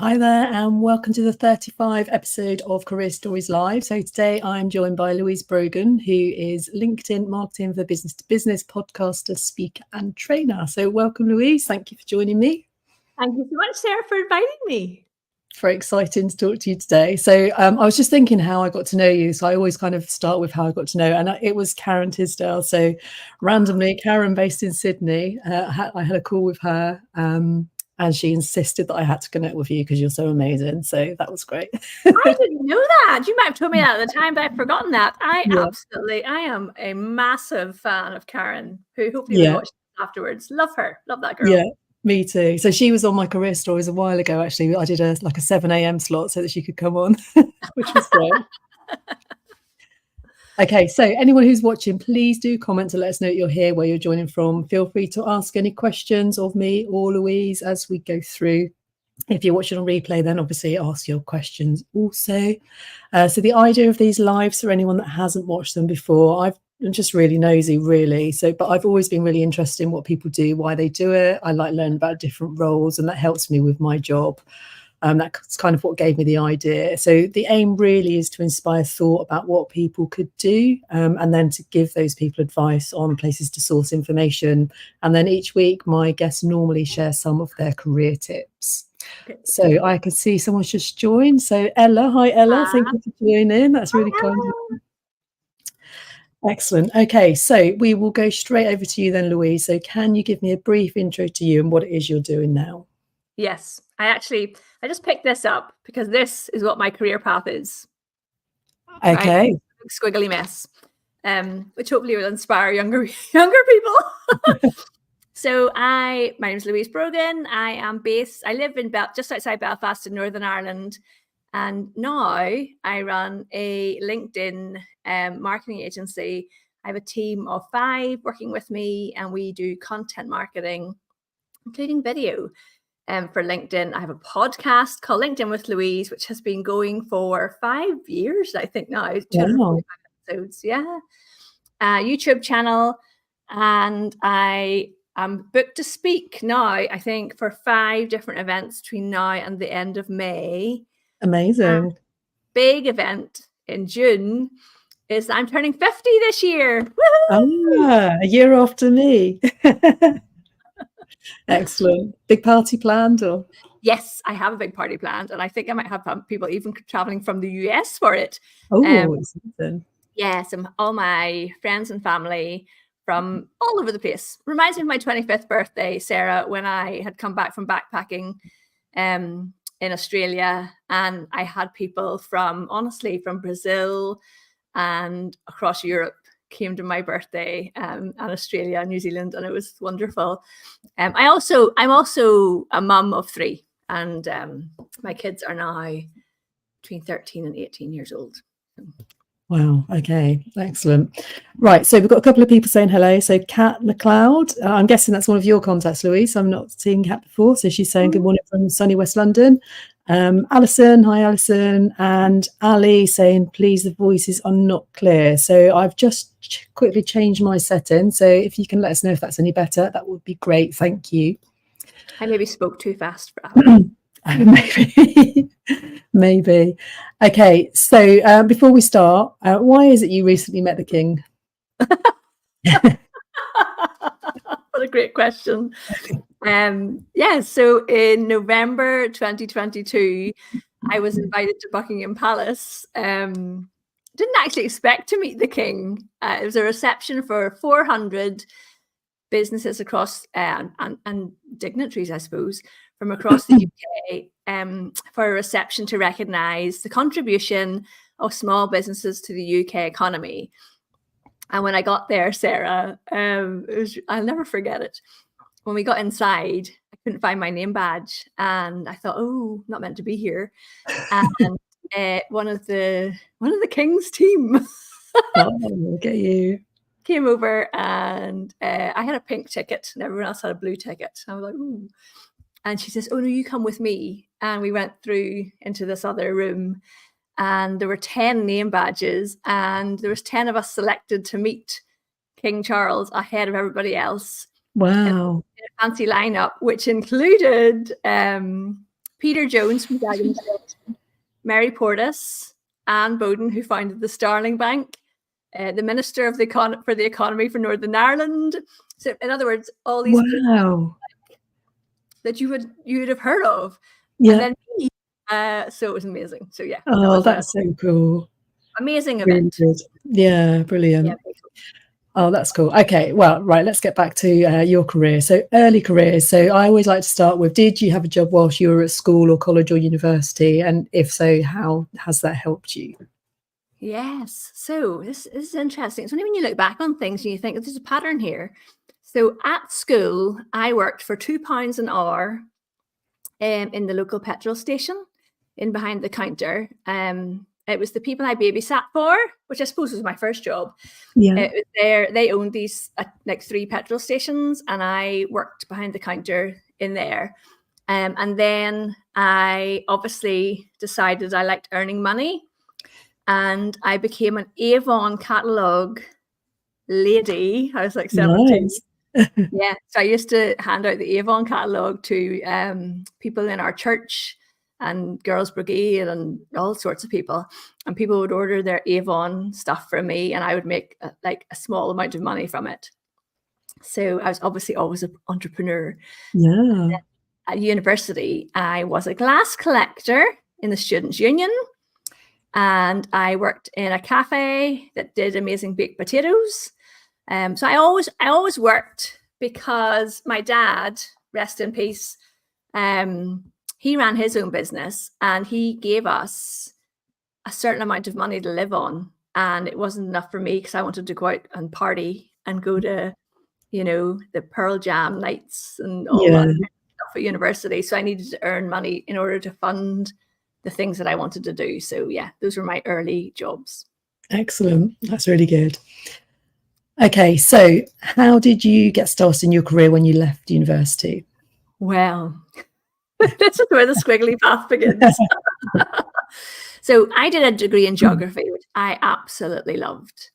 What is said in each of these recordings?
Hi there and welcome to the 35 episode of Career Stories Live. So today I'm joined by Louise Brogan, who is LinkedIn Marketing for Business to Business podcaster, speaker and trainer. So welcome, Louise. Thank you for joining me. Thank you so much, Sarah, for inviting me. Very exciting to talk to you today. So I was just thinking how I got to know you. So I always kind of start with how I got to know, and it was Karen Tisdale. So randomly, Karen, based in Sydney, I had a call with her. And she insisted that I had to connect with you because you're so amazing. So that was great. I didn't know that. You might have told me that at the time, but I've forgotten that. I am a massive fan of Karen, who hopefully will watch afterwards. Love her. Love that girl. Yeah, me too. So she was on my Career Stories a while ago, actually. I did a 7 a.m. slot so that she could come on, which was great. Okay, so anyone who's watching, please do comment to let us know you're here, where you're joining from. Feel free to ask any questions of me or Louise as we go through. If you're watching on replay, then obviously ask your questions also. So the idea of these lives, for anyone that hasn't watched them before, I'm just really nosy, really. But I've always been really interested in what people do, why they do it. I like learning about different roles, and that helps me with my job. That's kind of what gave me the idea. So the aim really is to inspire thought about what people could do, and then to give those people advice on places to source information. And then each week, my guests normally share some of their career tips. Okay. So I can see someone's just joined. So Ella, hi Ella, thank you for joining. That's really kind of you. Excellent. Okay, so we will go straight over to you then, Louise. So can you give me a brief intro to you and what it is you're doing now? Yes, I just picked this up because this is what my career path is. Okay. Right? Squiggly mess, which hopefully will inspire younger people. So my name is Louise Brogan. I live in just outside Belfast in Northern Ireland. And now I run a LinkedIn marketing agency. I have a team of 5 working with me, and we do content marketing, including video. For LinkedIn, I have a podcast called LinkedIn with Louise, which has been going for 5 years, I think now. 245 episodes, yeah. YouTube channel, and I am booked to speak now, I think, for 5 different events between now and the end of May. Amazing. Big event in June is I'm turning 50 this year. Ah, a year after me. Excellent. Big party planned, or? Yes, I have a big party planned, and I think I might have people even traveling from the US for it. Oh, yes, all my friends and family from all over the place. Reminds me of my 25th birthday, Sarah, when I had come back from backpacking in Australia, and I had people from Brazil and across Europe came to my birthday, and Australia and New Zealand, and it was wonderful. I'm also a mum of 3, and my kids are now between 13 and 18 years old. Wow. Okay. Excellent. Right. So we've got a couple of people saying hello. So Kat McLeod, I'm guessing that's one of your contacts, Louise. I'm not seeing Kat before. So she's saying good morning from sunny West London. Alison, hi Alison, and Ali saying please, the voices are not clear. So I've just quickly changed my setting. So if you can let us know if that's any better, that would be great. Thank you. I maybe spoke too fast for Ali. Maybe. Okay, so before we start, why is it you recently met the king? What a great question. So in November 2022, I was invited to Buckingham Palace. Didn't actually expect to meet the king. It was a reception for 400 businesses across and dignitaries, I suppose, from across the UK, for a reception to recognise the contribution of small businesses to the UK economy. And when I got there, Sarah, I'll never forget it. When we got inside, I couldn't find my name badge, and I thought, "Oh, not meant to be here." And one of the king's team look at you. Came over, and I had a pink ticket, and everyone else had a blue ticket. I was like, "Ooh." And she says, "Oh no, you come with me." And we went through into this other room, and there were 10 name badges, and there was 10 of us selected to meet King Charles ahead of everybody else. Wow. In a fancy lineup, which included Peter Jones from Dragon's Den, Mary Portas, Anne Bowden, who founded the Starling Bank, the Minister of for the Economy for Northern Ireland. So, in other words, all these people that you would have heard of. Yeah. And then me, so it was amazing. So yeah. Oh, that's so cool. Amazing event. Really good. Yeah, brilliant. Yeah, cool. Oh, that's cool. Okay, well, right, let's get back to your career. So early career. So I always like to start with, did you have a job whilst you were at school or college or university? And if so, how has that helped you? Yes. So this is interesting. It's only when you look back on things and you think there's a pattern here. So at school, I worked for £2 an hour in the local petrol station in behind the counter. It was the people I babysat for, which I suppose was my first job. Yeah. It was there. They owned these like 3 petrol stations, and I worked behind the counter in there. And then I obviously decided I liked earning money, and I became an Avon catalogue lady. I was like 17. Nice. Yeah. So I used to hand out the Avon catalogue to people in our church and Girls Brigade and all sorts of people. And people would order their Avon stuff from me, and I would make like a small amount of money from it. So I was obviously always an entrepreneur. Yeah. At university, I was a glass collector in the Students' Union. And I worked in a cafe that did amazing baked potatoes. So I always worked, because my dad, rest in peace, he ran his own business, and he gave us a certain amount of money to live on. And it wasn't enough for me, because I wanted to go out and party and go to, the Pearl Jam nights and all that stuff at university. So I needed to earn money in order to fund the things that I wanted to do. So yeah, those were my early jobs. Excellent. That's really good. Okay, so how did you get started in your career when you left university? Well, this is where the squiggly path begins. So I did a degree in geography, which I absolutely loved.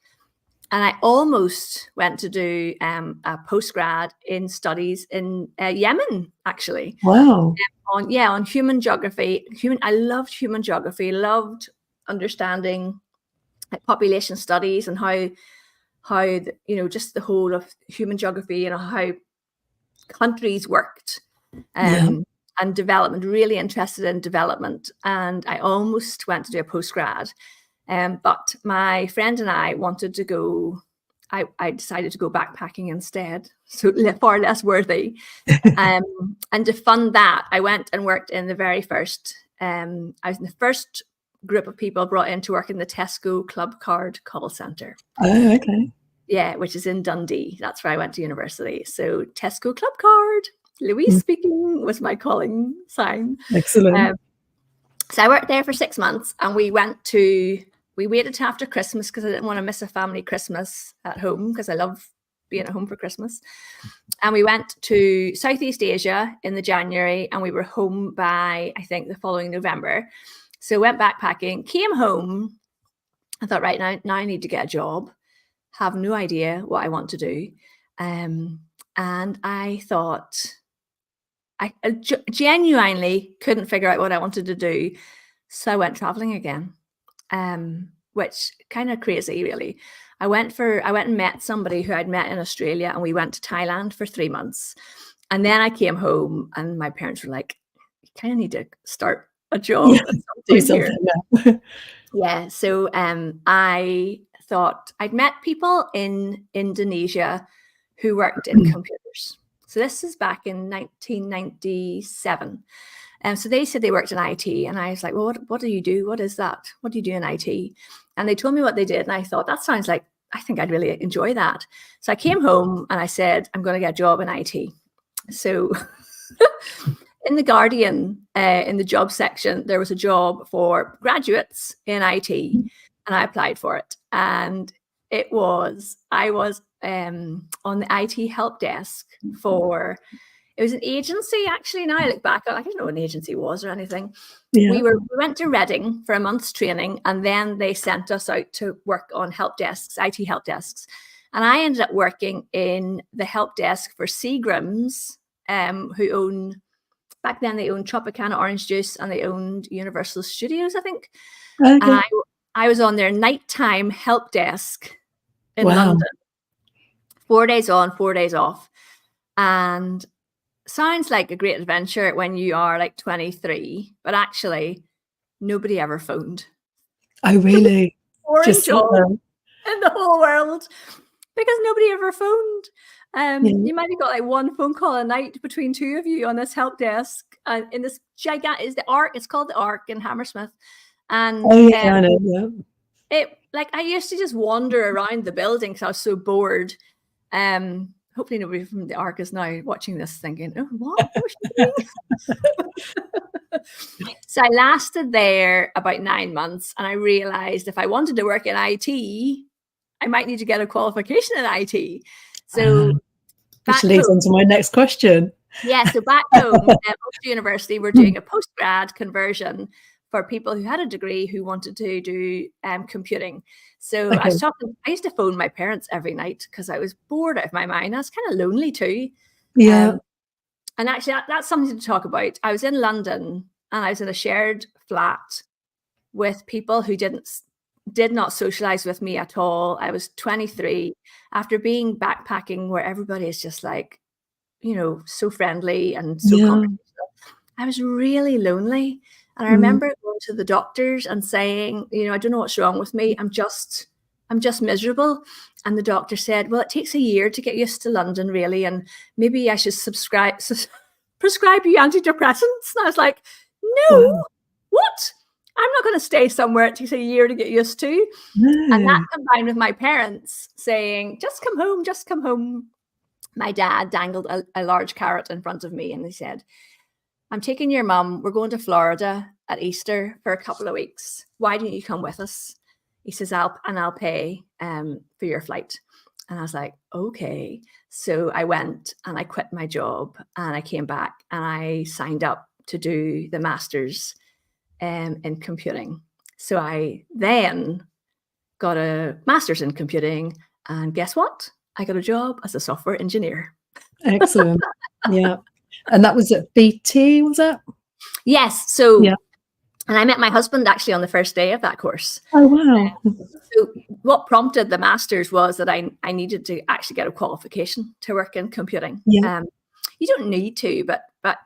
And I almost went to do a postgrad in studies in Yemen, actually. Wow. On human geography. I loved human geography, loved understanding population studies and how just the whole of human geography and how countries worked. And development, really interested in development. And I almost went to do a postgrad. But my friend and I wanted to go, I decided to go backpacking instead, so far less worthy. And to fund that, I went and worked in the very first, I was in the first group of people brought in to work in the Tesco Club Card call centre. Oh, okay. Yeah, which is in Dundee. That's where I went to university. So Tesco Club Card, Louise speaking, was my calling sign. Excellent. So I worked there for 6 months, and we waited till after Christmas, because I didn't want to miss a family Christmas at home, because I love being at home for Christmas. And we went to Southeast Asia in the January, and we were home by, I think, the following November. So went backpacking, came home. I thought, right, now I need to get a job. Have no idea what I want to do. And I thought, I genuinely couldn't figure out what I wanted to do. So I went traveling again, which kind of crazy, really. I went and met somebody who I'd met in Australia, and we went to Thailand for 3 months. And then I came home, and my parents were like, you kind of need to start a job. Do something. Yeah. So I thought, I'd met people in Indonesia who worked in computers. So this is back in 1997. And so they said they worked in IT, and I was like, well, what do you do? What is that? What do you do in IT? And they told me what they did. And I thought, that sounds like, I think I'd really enjoy that. So I came home and I said, I'm going to get a job in IT. So in the Guardian, in the job section, there was a job for graduates in IT, and I applied for it. And I was on the IT help desk for, it was an agency, actually. Now I look back, I don't know what an agency was or anything. Yeah. We went to Reading for a month's training, and then they sent us out to work on help desks, IT help desks. And I ended up working in the help desk for Seagram's, who own back then they owned Tropicana Orange Juice and they owned Universal Studios, I think. Okay. And I was on their nighttime help desk in Wow. London, 4 days on, 4 days off. And sounds like a great adventure when you are like 23, but actually nobody ever phoned. Oh, really? Boring Just job in the whole world, because nobody ever phoned. You might have got like one phone call a night between two of you on this help desk, and in this gigantic, is the Arc. It's called the Arc in Hammersmith, and I know. Yeah. it, like, I used to just wander around the building because I was so bored. Hopefully nobody from the Arc is now watching this thinking, oh, what was she doing? So I lasted there about 9 months, and I realized if I wanted to work in IT, I might need to get a qualification in IT. So which leads on to my next question. Yeah, so back home at Ulster University, we're doing a postgrad conversion for people who had a degree who wanted to do computing. So I used to phone my parents every night because I was bored out of my mind. I was kind of lonely too. Yeah. And actually, that's something to talk about. I was in London and I was in a shared flat with people who did not socialize with me at all. I was 23 after being backpacking where everybody is just like, you know, so friendly and so conversational. I was really lonely. And I remember going to the doctors and saying, you know, I don't know what's wrong with me. I'm just miserable. And the doctor said, well, it takes a year to get used to London, really. And maybe I should prescribe you antidepressants. And I was like, no, what? I'm not going to stay somewhere it takes a year to get used to. And that combined with my parents saying, just come home, just come home. My dad dangled a large carrot in front of me and he said, I'm taking your mum. We're going to Florida at Easter for a couple of weeks. Why don't you come with us? He says, I'll pay for your flight. And I was like, okay. So I went and I quit my job and I came back and I signed up to do the master's in computing. So I then got a master's in computing, and guess what? I got a job as a software engineer. Excellent. Yeah. And that was at BT, was it? Yes. So, and I met my husband actually on the first day of that course. Oh, wow. So what prompted the master's was that I needed to actually get a qualification to work in computing. Yeah. You don't need to, but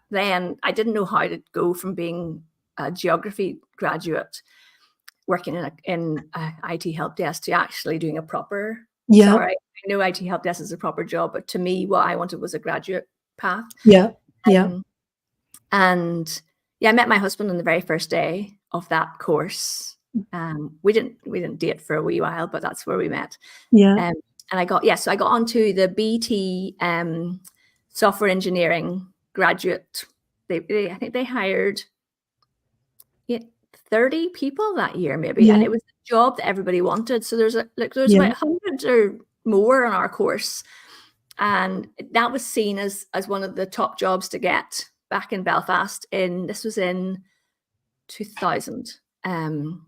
then I didn't know how to go from being a geography graduate working in a IT help desk to actually doing a proper. Sorry, I know IT help desk is a proper job, but to me, what I wanted was a graduate path. And I met my husband on the very first day of that course. We didn't date for a wee while, but that's where we met. And I got onto the BT software engineering graduate. I think they hired 30 people that year, maybe, and it was a job that everybody wanted. So there's about 100 or more on our course, and that was seen as one of the top jobs to get back in Belfast. This was in 2000, and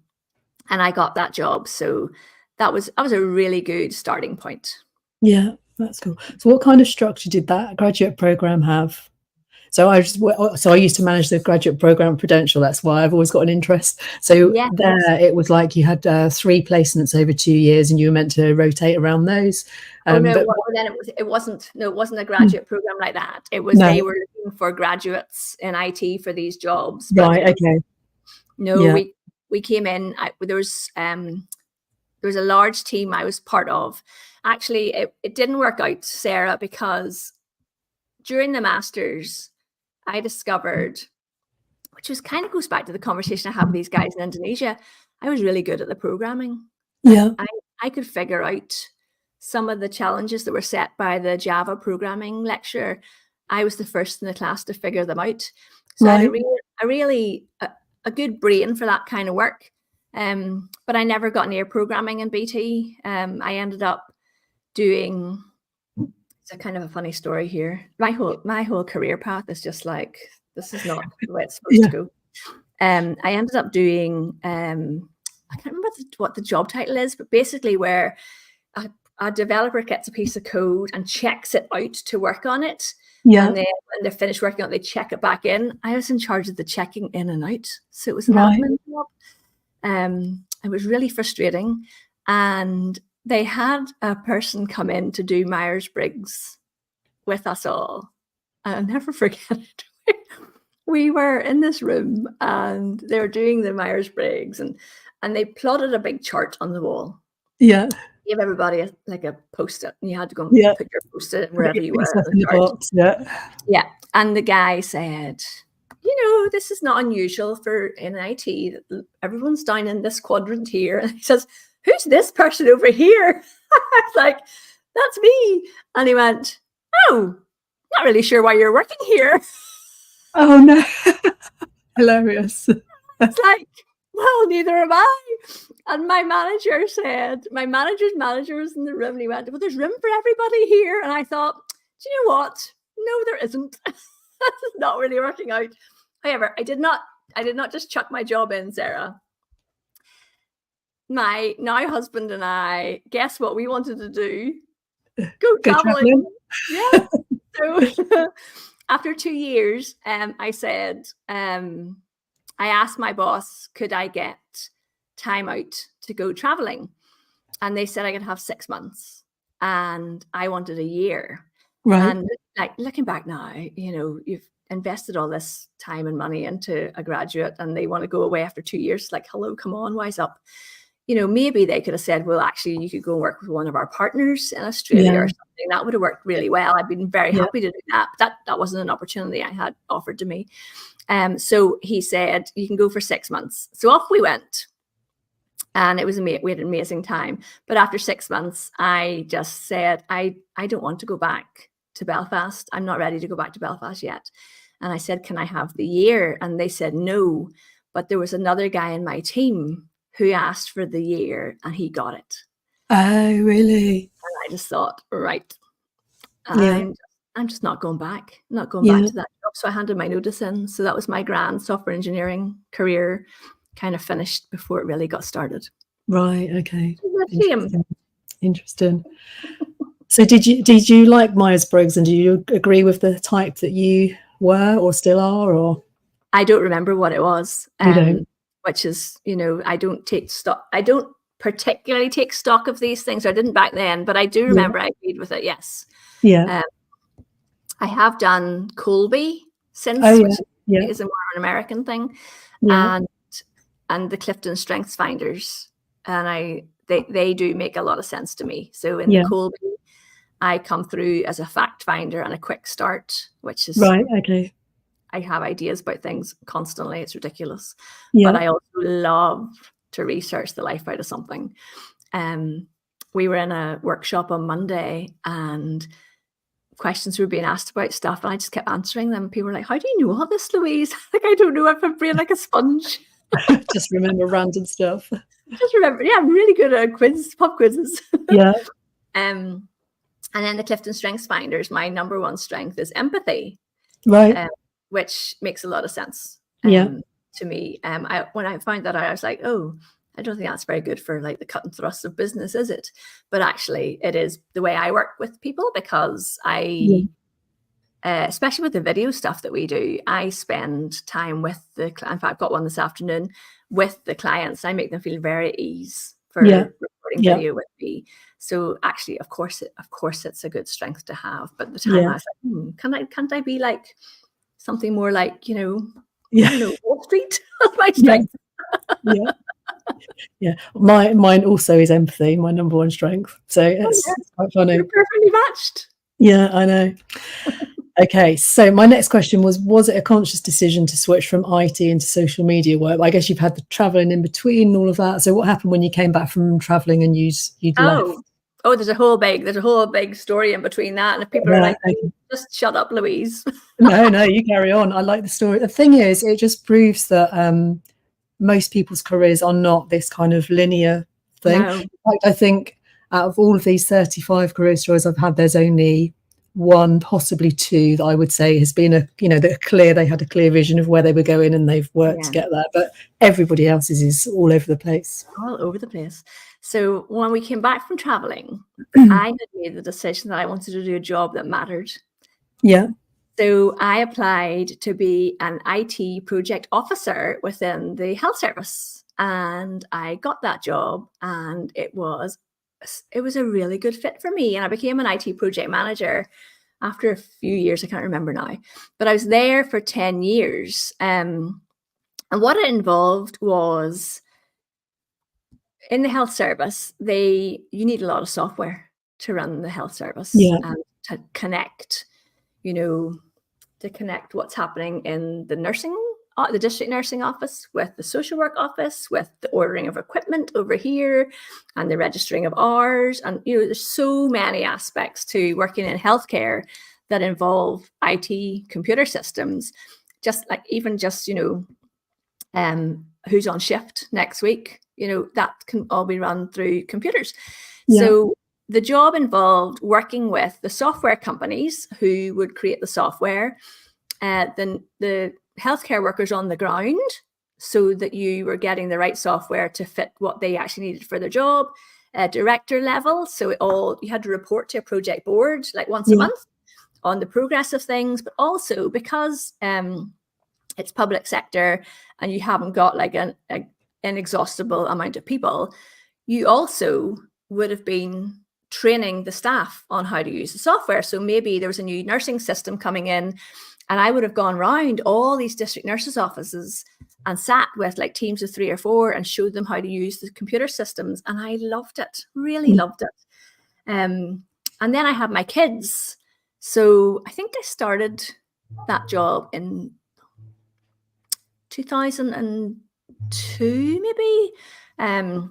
I got that job. So that was a really good starting point. Yeah, that's cool. So what kind of structure did that graduate program have? So I used to manage the graduate program at Prudential. That's why I've always got an interest. So it was like you had 3 placements over 2 years, and you were meant to rotate around those. Then it wasn't a graduate program like that. It was they were looking for graduates in IT for these jobs. Right. Okay. No, we came in. There was a large team I was part of. Actually, it didn't work out, Sarah, because during the masters, I discovered, which was kind of goes back to the conversation I had with these guys in Indonesia, I was really good at the programming. I could figure out some of the challenges that were set by the Java programming lecturer. I was the first in the class to figure them out. So I had a good brain for that kind of work. But I never got near programming in BT. I ended up doing... It's a kind of a funny story here. My whole career path is just like, this is not the way it's supposed to go. I ended up doing, I can't remember what the job title is, but basically where a developer gets a piece of code and checks it out to work on it. Yeah. And then when they're finished working on it, they check it back in. I was in charge of the checking in and out. So it was an Right. admin job. It was really frustrating. And they had a person come in to do Myers-Briggs with us all. I'll never forget it. We were in this room and they were doing the Myers-Briggs and they plotted a big chart on the wall. Yeah. Gave everybody a post-it, and you had to go and Yeah. put your post-it wherever you were. In the box. Yeah. Yeah. And the guy said, this is not unusual for in IT. Everyone's down in this quadrant here. And he says, who's this person over here? I was like, that's me. And he went, oh, not really sure why you're working here. Oh no. Hilarious. It's like, well, neither am I. And my manager's manager was in the room and he went, well, there's room for everybody here. And I thought, do you know what? No, there isn't. That's not really working out. However, I did not just chuck my job in, Sarah. My now husband and I, guess what we wanted to do? Go traveling. Yeah. So after 2 years, I said, I asked my boss, could I get time out to go traveling? And they said I could have 6 months. And I wanted a year. Right. And looking back now, you've invested all this time and money into a graduate and they want to go away after 2 years. Like, hello, come on, wise up. Maybe they could have said, well, actually, you could go and work with one of our partners in Australia or something. That would have worked really well. I've been very happy to do that. But that wasn't an opportunity I had offered to me. So he said, you can go for 6 months. So off we went. And we had an amazing time. But after 6 months, I just said, I don't want to go back to Belfast. I'm not ready to go back to Belfast yet. And I said, can I have the year? And they said no. But there was another guy in my team who asked for the year and he got it. Oh, really? And I just thought, right. Yeah. I'm just not going back. Back to that job. So I handed my notice in. So that was my grand software engineering career, kind of finished before it really got started. Right. Okay. Interesting. So did you like Myers-Briggs and do you agree with the type that you were or still are? Or I don't remember what it was. You don't? Which is, I don't take stock. I don't particularly take stock of these things. I didn't back then, but I do remember I agreed with it. Yes. Yeah. I have done Colby since, which is a more an American thing, and the Clifton Strengths Finders, and they do make a lot of sense to me. So in the Colby, I come through as a fact finder and a quick start, which is right. Okay. I have ideas about things constantly. It's ridiculous, Yeah. but I also love to research the life out of something. We were in a workshop on Monday and questions were being asked about stuff and I just kept answering them. People were like, how do you know all this, Louise? I don't know. I have a brain like a sponge. Just remember random stuff. Just remember. Yeah, I'm really good at pop quizzes. Yeah. And then the Clifton Strengths Finders, my number one strength is empathy. Right. Which makes a lot of sense to me. When I found that out, I was like, oh, I don't think that's very good for like the cut and thrust of business, is it? But actually it is the way I work with people because especially with the video stuff that we do, I spend time with the client. In fact, I've got one this afternoon with the clients. I make them feel very at ease for recording video with me. So actually, of course, it's a good strength to have. But at the time I was like, can't I be like something more like, I don't know, Wall Street? That's my strength. Yeah. Mine also is empathy, my number one strength. So it's quite funny. You're perfectly matched. Yeah, I know. Okay, so my next question was it a conscious decision to switch from IT into social media work? I guess you've had the traveling in between and all of that. So what happened when you came back from traveling and you'd left? Oh, there's a whole big story in between that. And if people are like, just shut up, Louise. No, you carry on. I like the story. The thing is, it just proves that most people's careers are not this kind of linear thing. No. In fact, I think out of all of these 35 career stories I've had, there's only one, possibly two, that I would say has been they had a clear vision of where they were going and they've worked to get there. But everybody else's is all over the place. All over the place. So when we came back from traveling, I had made the decision that I wanted to do a job that mattered. Yeah. So I applied to be an IT project officer within the health service, and I got that job, and it was a really good fit for me. And I became an IT project manager after a few years. I can't remember now, but I was there for 10 years. And what it involved was, in the health service, you need a lot of software to run the health service and to connect, to connect what's happening in the district nursing office with the social work office, with the ordering of equipment over here and the registering of hours. And, there's so many aspects to working in healthcare that involve IT computer systems, just who's on shift next week, that can all be run through computers. Yeah. So the job involved working with the software companies who would create the software, then the healthcare workers on the ground, so that you were getting the right software to fit what they actually needed for their job, director level. So you had to report to a project board like once a month on the progress of things, but also because it's public sector and you haven't got like an inexhaustible amount of people, you also would have been training the staff on how to use the software. So maybe there was a new nursing system coming in, and I would have gone around all these district nurses' offices and sat with like teams of 3 or 4 and showed them how to use the computer systems. And I loved it, really loved it. And then I had my kids. So I think I started that job in 2002, maybe. And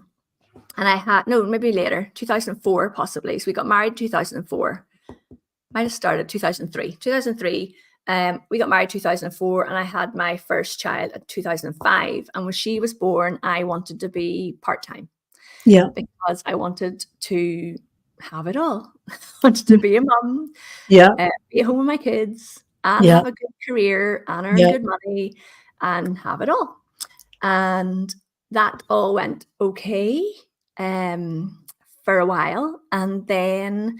I had, no, maybe later, 2004 possibly. So we got married 2004. Might have started 2003. 2003. We got married 2004, and I had my first child in 2005. And when she was born, I wanted to be part-time. Yeah. Because I wanted to have it all. I wanted to be a mum. Yeah. Be at home with my kids and have a good career and earn good money and have it all. And that all went okay for a while. And then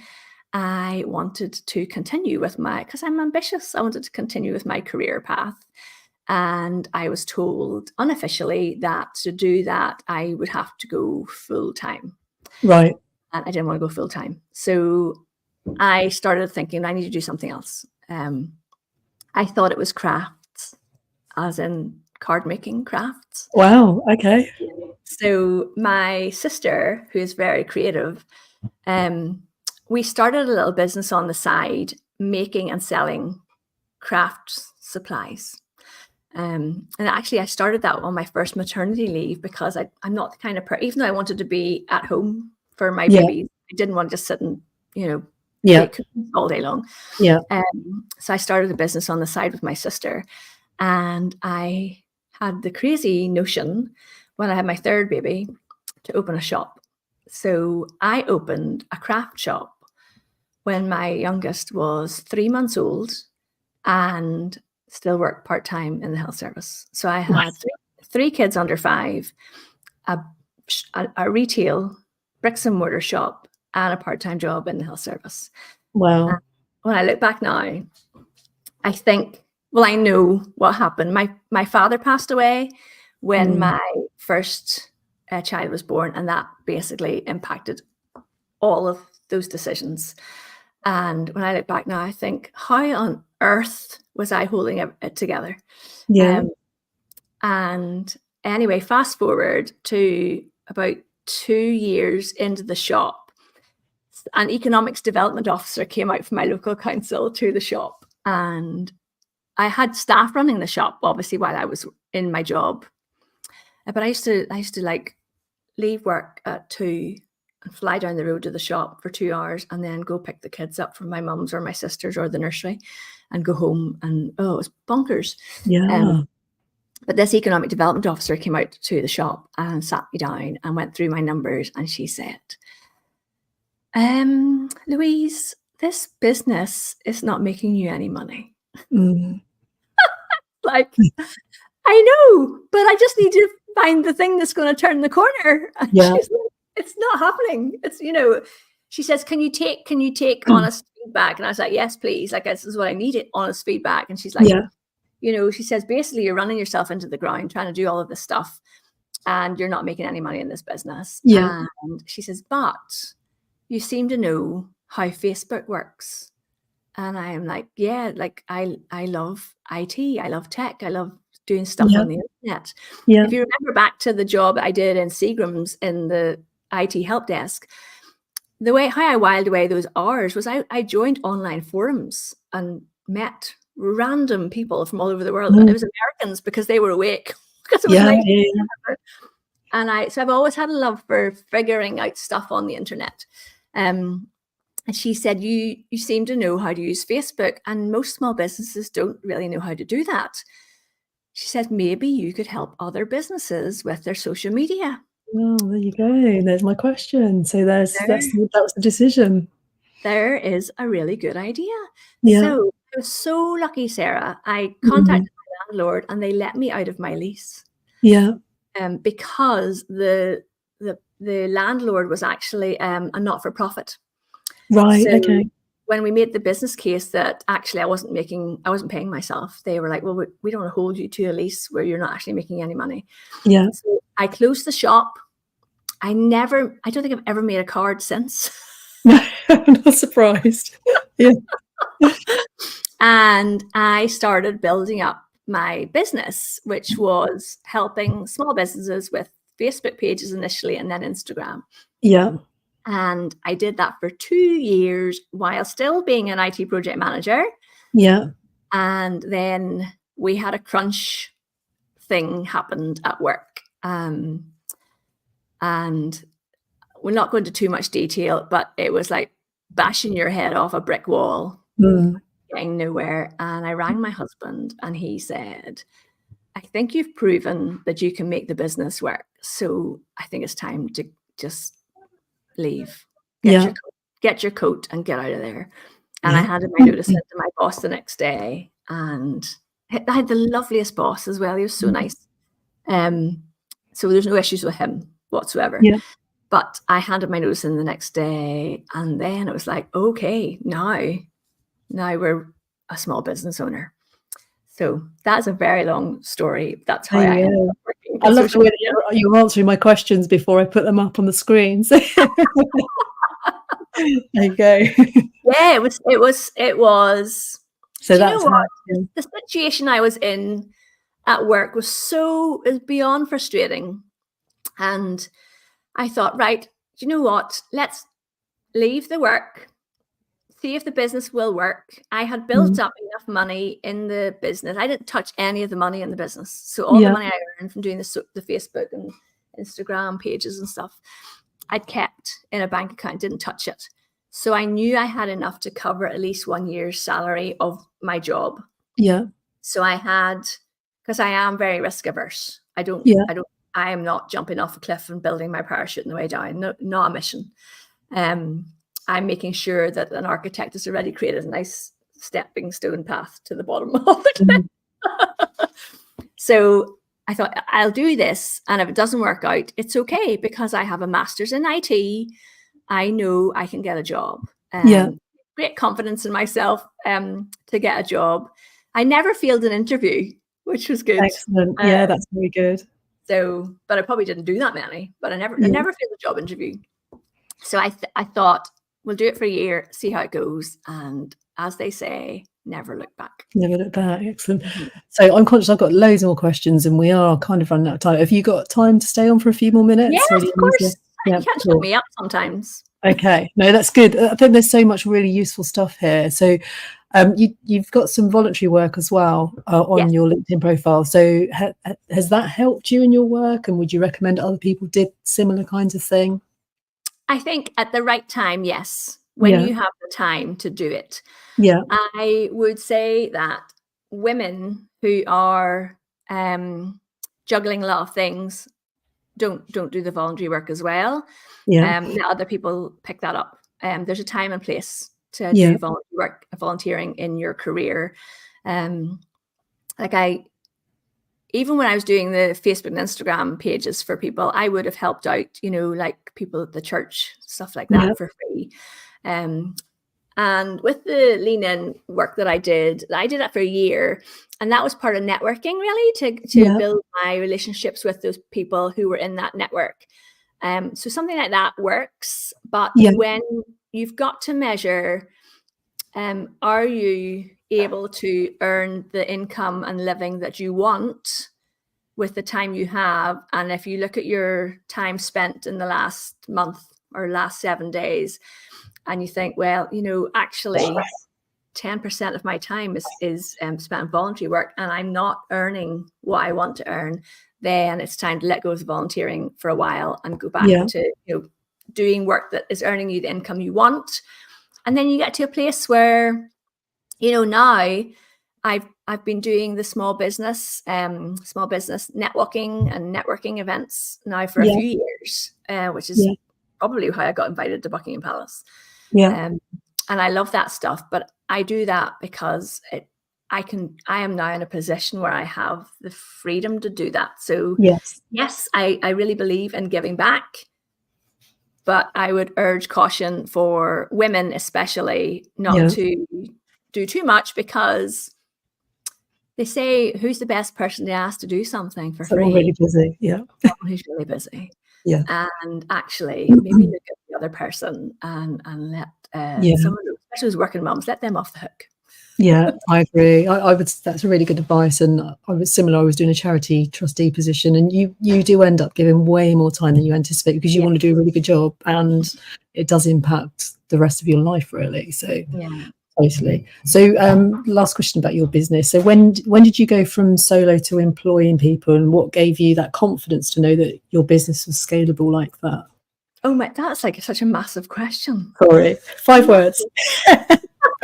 I wanted to continue with because I'm ambitious, I wanted to continue with my career path. And I was told unofficially that to do that, I would have to go full time. Right. And I didn't want to go full time. So I started thinking I need to do something else. I thought it was crafts, as in card making crafts. Wow. Okay. So my sister, who is very creative, we started a little business on the side, making and selling craft supplies. And actually I started that on my first maternity leave, because I'm not the kind of person, even though I wanted to be at home for my babies, I didn't want to just sit and, bake all day long. Yeah. So I started a business on the side with my sister, and I had the crazy notion when I had my third baby to open a shop. So I opened a craft shop when my youngest was 3 months old and still worked part-time in the health service. So I had three kids under 5, a retail bricks and mortar shop, and a part-time job in the health service. Wow. And when I look back now, I think, well, I know what happened. My father passed away when my first child was born, and that basically impacted all of those decisions. And when I look back now, I think, how on earth was I holding it together? Yeah. And anyway, fast forward to about 2 years into the shop, an economics development officer came out from my local council to the shop, and I had staff running the shop, obviously, while I was in my job. But I used to like leave work at 2 and fly down the road to the shop for 2 hours, and then go pick the kids up from my mum's or my sister's or the nursery, and go home. And it was bonkers. Yeah. But this economic development officer came out to the shop and sat me down and went through my numbers, and she said, Louise, this business is not making you any money. Like, I know, but I just need to find the thing that's going to turn the corner. And she's like, it's not happening. It's, she says, can you take honest feedback. And I was like, yes, please. Like, this is what I needed, honest feedback. And she's like, Yeah. she says, basically, you're running yourself into the ground trying to do all of this stuff and you're not making any money in this business. Yeah. And she says, but you seem to know how Facebook works. And I am like, yeah, like I love IT. I love tech. I love doing stuff on the internet. Yeah. If you remember back to the job I did in Seagram's in the IT help desk, the way how I whiled away those hours was I joined online forums and met random people from all over the world. And it was Americans because they were awake because it was late. And so I've always had a love for figuring out stuff on the internet. And she said, you seem to know how to use Facebook, and most small businesses don't really know how to do that. She said, maybe you could help other businesses with their social media. Oh, there you go. There's my question. So that was the decision. There is a really good idea. Yeah. So I was so lucky, Sarah. I contacted my landlord and they let me out of my lease. Yeah. Because the landlord was actually a not-for-profit. Right. So okay. When we made the business case that actually I wasn't paying myself, they were like, well, we don't want to hold you to a lease where you're not actually making any money. Yeah. So I closed the shop. I don't think I've ever made a card since. I'm not surprised. Yeah. And I started building up my business, which was helping small businesses with Facebook pages initially and then Instagram. Yeah. And I did that for 2 years while still being an IT project manager. Yeah. And then we had a crunch thing happened at work. And we're not going into too much detail, but it was like bashing your head off a brick wall, getting nowhere. And I rang my husband and he said, I think you've proven that you can make the business work. So I think it's time to just leave. Get your coat and get out of there. And I handed my notice in to my boss the next day. And I had the loveliest boss as well. He was so nice. So there's no issues with him whatsoever. Yeah. But I handed my notice in the next day. And then it was like, okay, now we're a small business owner. So that's a very long story. That's how I ended up working. I love the way that you're answering my questions before I put them up on the screen. So there you go. Yeah, it was. So that's how, the situation I was in at work was beyond frustrating. And I thought, right, you know what? Let's leave the work, see if the business will work. I had built up enough money in the business. I didn't touch any of the money in the business. So all the money I earned from doing the Facebook and Instagram pages and stuff, I'd kept in a bank account, didn't touch it. So I knew I had enough to cover at least 1 year's salary of my job. Yeah. So I had, because I am very risk averse. I am not jumping off a cliff and building my parachute on the way down. No, not a mission. I'm making sure that an architect has already created a nice stepping stone path to the bottom of the cliff. So I thought, I'll do this. And if it doesn't work out, it's okay, because I have a master's in IT. I know I can get a job. Great confidence in myself to get a job. I never failed an interview, which was good. Excellent. Yeah, that's very good. So, but I probably didn't do that many, but I never failed a job interview. So I thought, we'll do it for a year, see how it goes. And as they say, never look back. Never look back. Excellent. So I'm conscious I've got loads more questions and we are kind of running out of time. Have you got time to stay on for a few more minutes? Yeah, of course. You can shut me up sometimes. Okay. No, that's good. I think there's so much really useful stuff here. So you've got some voluntary work as well on your LinkedIn profile. So has that helped you in your work? And would you recommend other people did similar kinds of thing? I think at the right time, yes. When you have the time to do it. Yeah. I would say that women who are juggling a lot of things don't do the voluntary work as well. Let other people pick that up. There's a time and place to do volunteering in your career. Even when I was doing the Facebook and Instagram pages for people, I would have helped out, like people at the church, stuff like that for free. And with the lean in work that I did that for a year. And that was part of networking, really, to build my relationships with those people who were in that network. So something like that works. But when you've got to measure, are you able to earn the income and living that you want with the time you have? And if you look at your time spent in the last month or last 7 days, and you think, well, actually 10% of my time is spent on voluntary work, and I'm not earning what I want to earn, then it's time to let go of the volunteering for a while and go back to doing work that is earning you the income you want. And then you get to a place where, now I've been doing the small business networking and networking events now for a few years, which is probably how I got invited to Buckingham Palace. And I love that stuff, but I do that because I am now in a position where I have the freedom to do that. So yes, I really believe in giving back, but I would urge caution for women, especially, not to do too much, because they say, who's the best person to ask to do something for Someone free? really busy. Someone who's really busy. And actually maybe look at the other person and let someone, especially those working mums, let them off the hook. I agree. I would. That's a really good advice. And I was similar. I was doing a charity trustee position, and you do end up giving way more time than you anticipate, because you want to do a really good job, and it does impact the rest of your life, really. So totally. So last question about your business. So when did you go from solo to employing people, and what gave you that confidence to know that your business was scalable like that? Oh my, that's like such a massive question. Sorry, 5 words.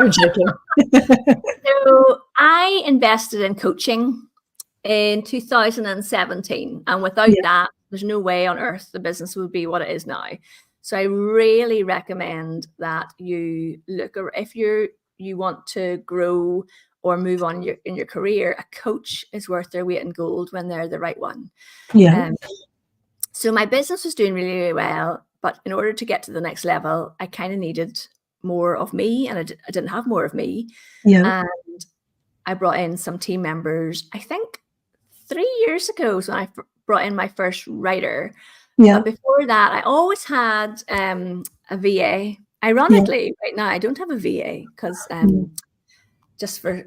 I'm joking. So I invested in coaching in 2017, and without that, there's no way on earth the business would be what it is now. So I really recommend that you look, if you want to grow or move on in your career, a coach is worth their weight in gold when they're the right one. So my business was doing really, really well, but in order to get to the next level, I kind of needed more of me, and I didn't have more of me. And I brought in some team members, I think 3 years ago. So I brought in my first writer. But before that, I always had a VA. Ironically, right now, I don't have a VA because just for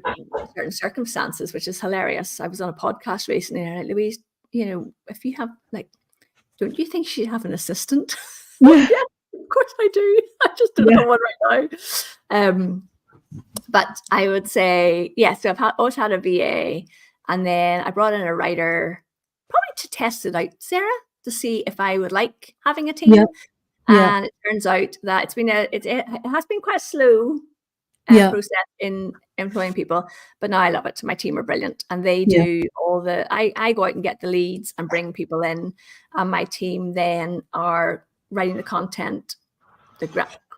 certain circumstances, which is hilarious. I was on a podcast recently, and Louise, if you have, don't you think you should have an assistant? Yeah, of course I do. I just don't have one right now. But I would say, so I've always had a VA, and then I brought in a writer, probably to test it out, Sarah, to see if I would like having a team. And it turns out that it has been quite a slow process in employing people, but now I love it. My team are brilliant, and they do all the. I go out and get the leads and bring people in, and my team then are writing the content,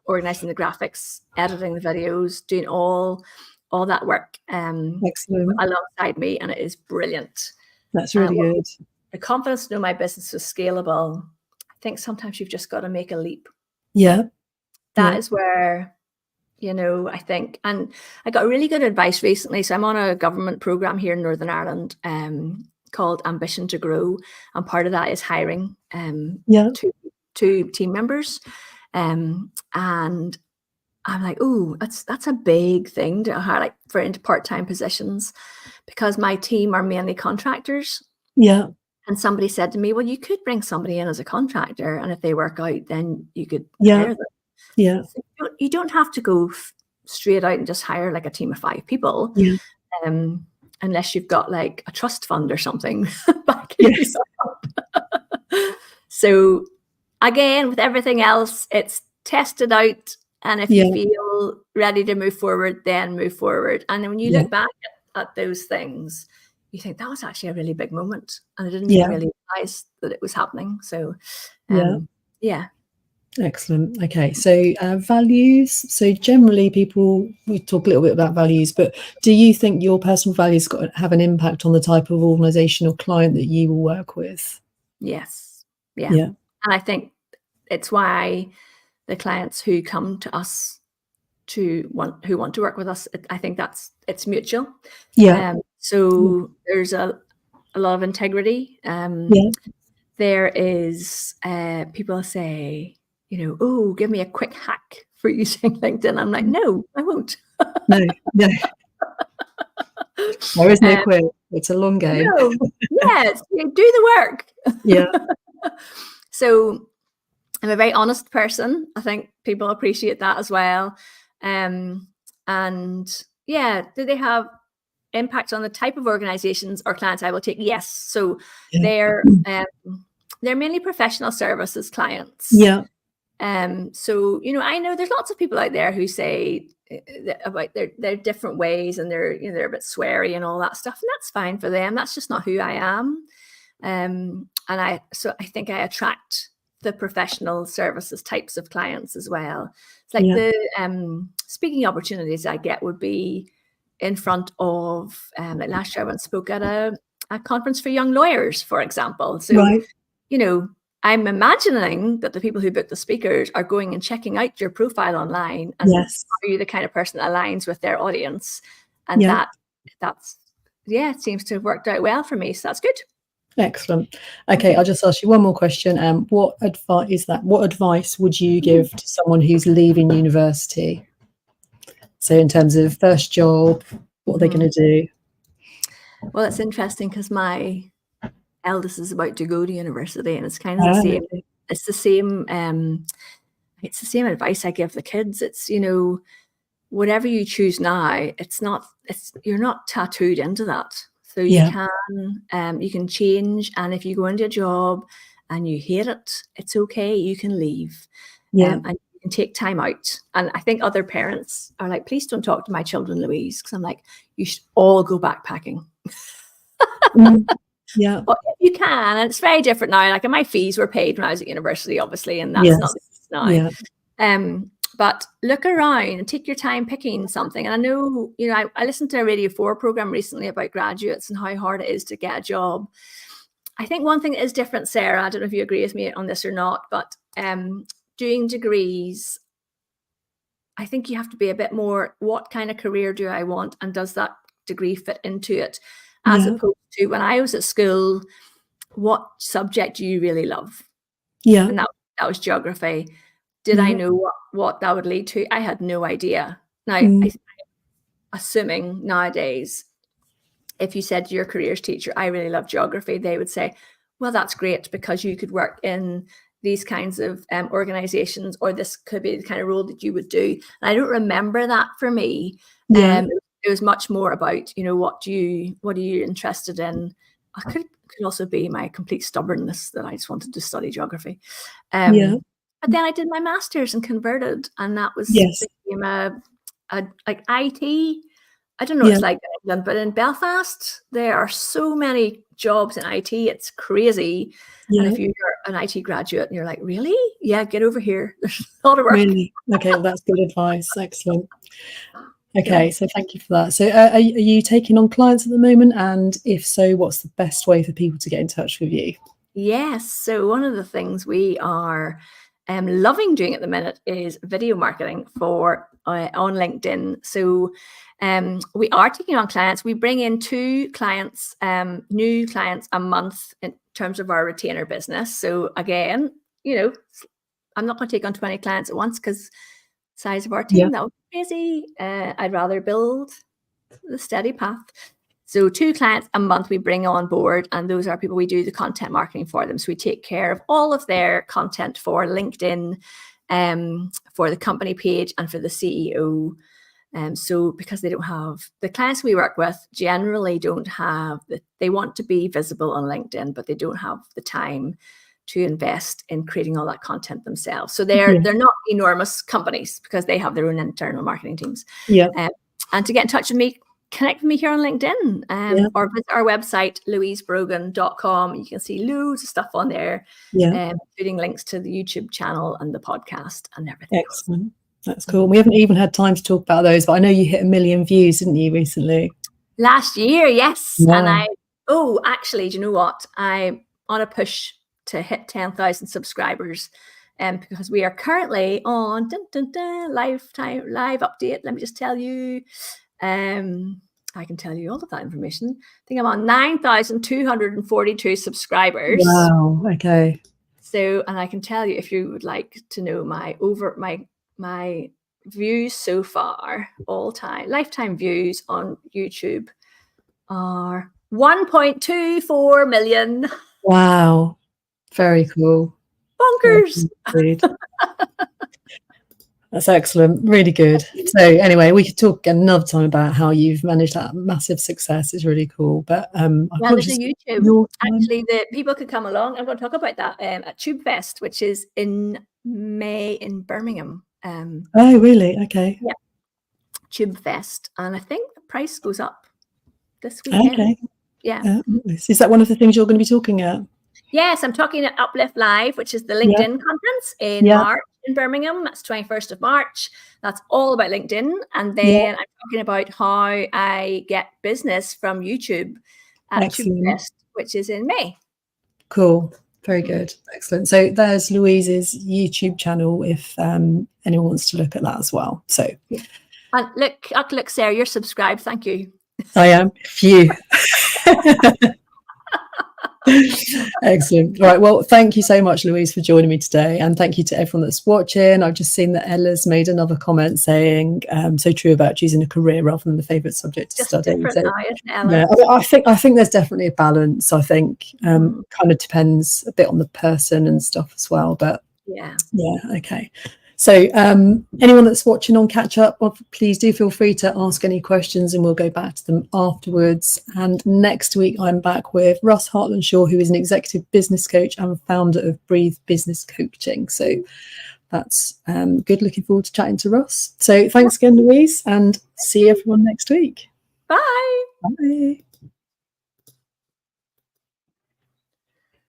organizing the graphics, editing the videos, doing all that work alongside me, and it is brilliant. That's really good. The confidence to know my business is scalable. I think sometimes you've just got to make a leap. That is where, I think, and I got really good advice recently. So I'm on a government program here in Northern Ireland called Ambition to Grow, and part of that is hiring two team members. And I'm like, oh, that's a big thing to hire, for into part-time positions, because my team are mainly contractors. And somebody said to me, well, you could bring somebody in as a contractor, and if they work out, then you could hire them. So you don't have to go straight out and just hire a team of 5 people, unless you've got a trust fund or something backing yourself up. So again, with everything else, it's tested out, and if you feel ready to move forward, then move forward. And then when you look back at those things, you think that was actually a really big moment, and I didn't even really realize that it was happening. So Excellent. Okay, so values. So generally we talk a little bit about values, but do you think your personal values have an impact on the type of organization or client that you will work with? Yes. And I think it's why the clients who come to us who want to work with us. I think it's mutual. Yeah. So there's a lot of integrity. Yeah. There is people say, oh, give me a quick hack for using LinkedIn. I'm like, no, I won't. No. There is no quick. It's a long game. No. Yes, do the work. Yeah. So I'm a very honest person. I think people appreciate that as well. And yeah, do they have impact on the type of organizations or clients I will take? Yes. So they're mainly professional services clients. Yeah. So I know there's lots of people out there who say about their different ways, and they're a bit sweary and all that stuff, and that's fine for them. That's just not who I am. And I think I attract the professional services types of clients as well. It's like the speaking opportunities I get would be in front of like last year I went and spoke at a conference for young lawyers, for example. So I'm imagining that the people who book the speakers are going and checking out your profile online, and are you the kind of person that aligns with their audience? And that's it seems to have worked out well for me, so that's good. Excellent. Okay, I'll just ask you one more question. What advice would you give to someone who's leaving university? So in terms of first job, what are they going to do? Well, it's interesting because my eldest is about to go to university, and it's kind of the same. It's the same. It's the same advice I give the kids. It's whatever you choose now, you're not tattooed into that. So you can change, and if you go into a job and you hate it, it's okay. You can leave, and you can take time out. And I think other parents are like, please don't talk to my children, Louise, because I'm like, you should all go backpacking. Yeah, but if you can, and it's very different now. Like my fees were paid when I was at university, obviously, and that's not the case now. Yeah. But look around and take your time picking something. And I know, I listened to a Radio 4 program recently about graduates and how hard it is to get a job. I think one thing that is different, Sarah, I don't know if you agree with me on this or not, but doing degrees, I think you have to be a bit more, what kind of career do I want? And does that degree fit into it? As opposed to when I was at school, what subject do you really love? Yeah. And that was geography. Did I know what that would lead to? I had no idea. Now, assuming nowadays, if you said to your careers teacher, I really love geography, they would say, well, that's great because you could work in these kinds of organizations, or this could be the kind of role that you would do. And I don't remember that for me. It was much more about, what are you interested in? I could also be my complete stubbornness that I just wanted to study geography. But then I did my master's and converted, and that was became a like IT. I don't know what it's like in England, but in Belfast there are so many jobs in IT. It's crazy. And if you're an IT graduate and you're like, really? Yeah, get over here. There's a lot of work. Really? Okay, well, that's good advice. Excellent. Okay, so thank you for that. So are you taking on clients at the moment? And if so, what's the best way for people to get in touch with you? Yes. So one of the things we are loving doing at the minute is video marketing for on LinkedIn. So we are taking on clients. We bring in 2 clients, new clients a month in terms of our retainer business. So again, I'm not going to take on 20 clients at once because size of our team, that would be crazy. I'd rather build the steady path. So 2 clients a month we bring on board, and those are people we do the content marketing for them. So we take care of all of their content for LinkedIn, for the company page, and for the CEO. So because they don't have, the clients we work with generally don't have, they want to be visible on LinkedIn, but they don't have the time to invest in creating all that content themselves. So they're not enormous companies because they have their own internal marketing teams. And to get in touch with me, connect with me here on LinkedIn, or visit our website, louisebrogan.com. You can see loads of stuff on there, including links to the YouTube channel and the podcast and everything. Excellent. That's cool. We haven't even had time to talk about those, but I know you hit 1 million views, didn't you, recently? Last year, yes. Yeah. And actually, do you know what? I'm on a push to hit 10,000 subscribers because we are currently on live update. Let me just tell you. I can tell you all of that information. I think I'm on 9,242 subscribers. Wow. Okay. So, and I can tell you, if you would like to know my views so far, all time lifetime views on YouTube are 1.24 million. Wow. Very cool. Bonkers. That's excellent. Really good. So anyway, we could talk another time about how you've managed that massive success. It's really cool. But there's a YouTube. Actually, the people could come along. I'm going to talk about that at Tube Fest, which is in May in Birmingham. Oh, really? Okay. Yeah. Tube Fest. And I think the price goes up this weekend. Okay. Yeah. Is that one of the things you're going to be talking at? Yes, I'm talking at Uplift Live, which is the LinkedIn conference in March in Birmingham. That's 21st of March. That's all about LinkedIn. And then I'm talking about how I get business from YouTube at Tube Fest, which is in May. Cool. Very good. Excellent. So there's Louise's YouTube channel if anyone wants to look at that as well. So and look, Sarah, you're subscribed. Thank you. I am. Phew. Excellent. All right. Well, thank you so much, Louise, for joining me today. And thank you to everyone that's watching. I've just seen that Ella's made another comment saying so true about choosing a career rather than the favourite subject to study. So, yeah, I think there's definitely a balance. I think kind of depends a bit on the person and stuff as well. But yeah. Okay. So anyone that's watching on catch up, please do feel free to ask any questions and we'll go back to them afterwards. And next week I'm back with Russ Hartland-Shaw, who is an executive business coach and founder of Breathe Business Coaching. So that's good. Looking forward to chatting to Russ. So thanks again, Louise, and see everyone next week. Bye. Bye.